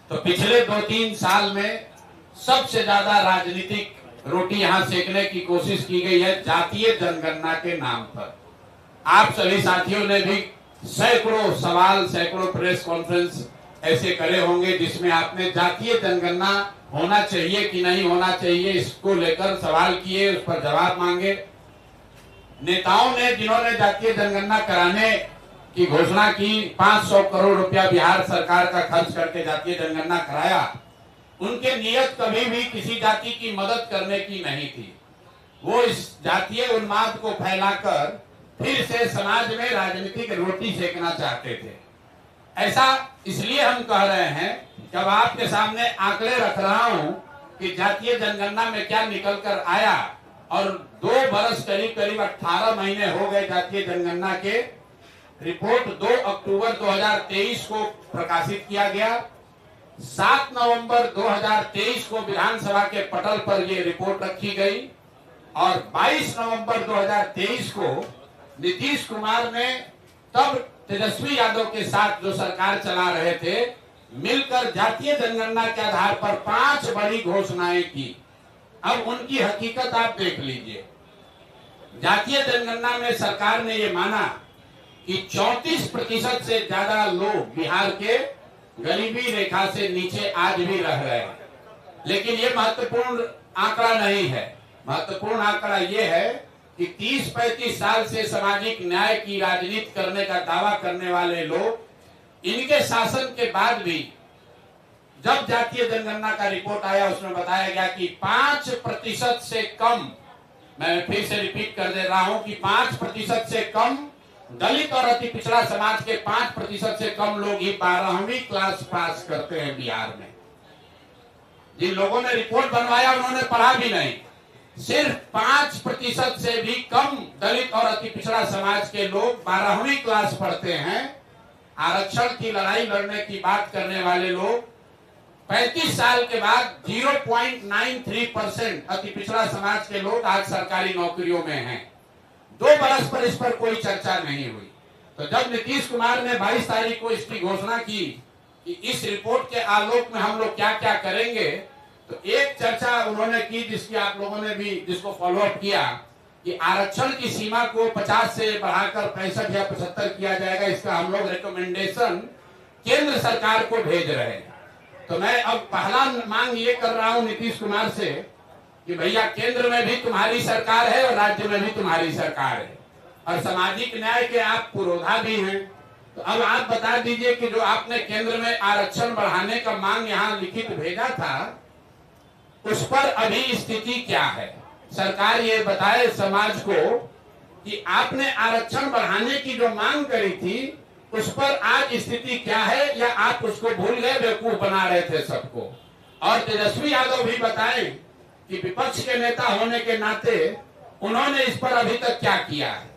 तो पिछले 2-3 साल में सबसे ज्यादा राजनीतिक रोटी यहां सेकने की कोशिश की गई है जातीय जनगणना के नाम पर। आप सभी साथियों ने भी सैकड़ों सवाल, सैकड़ों प्रेस कॉन्फ्रेंस ऐसे करे होंगे जिसमें आपने जातीय जनगणना होना चाहिए कि नहीं होना चाहिए इसको लेकर सवाल किए, उस पर जवाब मांगे। नेताओं ने जिन्होंने जातीय जनगणना कराने की घोषणा की, 500 करोड़ रुपया बिहार सरकार का खर्च करके जातीय जनगणना कराया, उनके नियत कभी भी किसी जाति की मदद करने की नहीं थी। वो इस जातीय उन्माद को फैलाकर फिर से समाज में राजनीतिक रोटी सेकना चाहते थे। ऐसा इसलिए हम कह रहे हैं, जब आपके सामने आंकड़े रख रहा हूं कि जातीय जनगणना में क्या निकल कर आया, और 2 बरस करीब 18 महीने हो गए जातीय जनगणना के। रिपोर्ट 2 अक्टूबर 2023 को प्रकाशित किया गया। 7 नवंबर 2023 को विधानसभा के पटल पर ये रिपोर्ट रखी गई और 22 नवंबर 2023 को नीतीश कुमार ने तब तेजस्वी यादव के साथ जो सरकार चला रहे थे, मिलकर जातीय जनगणना के आधार पर 5 बड़ी घोषणाएं की। अब उनकी हकीकत आप देख लीजिए। जातीय जनगणना में सरकार ने ये माना कि 34% से ज्यादा लोग बिहार के गरीबी रेखा से नीचे आज भी रह रहे हैं। लेकिन ये महत्वपूर्ण आंकड़ा नहीं है। महत्वपूर्ण आंकड़ा ये है कि 30-35 साल से सामाजिक न्याय की राजनीति करने का दावा करने वाले लोग, इनके शासन के बाद भी जब जातीय जनगणना का रिपोर्ट आया उसमें बताया गया कि 5% से कम, मैं फिर से रिपीट कर दे रहा हूं कि 5% से कम दलित और अति पिछड़ा समाज के 5% से कम लोग ही 12वीं क्लास पास करते हैं बिहार में। जिन लोगों ने रिपोर्ट बनवाया उन्होंने पढ़ा भी नहीं। सिर्फ 5% से भी कम दलित और अति पिछड़ा समाज के लोग 12वीं क्लास पढ़ते हैं। आरक्षण की लड़ाई लड़ने की बात करने वाले लोग 35 साल के बाद 0.93% अति पिछड़ा समाज के लोग आज सरकारी नौकरियों में हैं। 2 बरस पर इस पर कोई चर्चा नहीं हुई। तो जब नीतीश कुमार ने 22 तारीख को इसकी घोषणा की कि इस रिपोर्ट के आलोक में हम लोग क्या क्या करेंगे, तो एक चर्चा उन्होंने की जिसकी आप लोगों ने भी जिसको फॉलोअप किया कि आरक्षण की सीमा को 50 से बढ़ाकर 65 या 75 किया जाएगा। इसका हम लोग रिकमेंडेशन केंद्र सरकार को भेज रहे हैं। तो मैं अब पहला मांग ये कर रहा हूं नीतीश कुमार से कि भैया केंद्र में भी तुम्हारी सरकार है और राज्य में भी तुम्हारी सरकार है और सामाजिक न्याय के आप पुरोधा भी हैं। तो अब आप बता दीजिए कि जो आपने केंद्र में आरक्षण बढ़ाने का मांग यहाँ लिखित भेजा था, उस पर अभी स्थिति क्या है। सरकार ये बताए समाज को कि आपने आरक्षण बढ़ाने की जो मांग करी थी उस पर आज स्थिति क्या है, या आप उसको भूल गए, बेवकूफ बना रहे थे सबको। और तेजस्वी यादव भी बताएं कि विपक्ष के नेता होने के नाते उन्होंने इस पर अभी तक क्या किया है।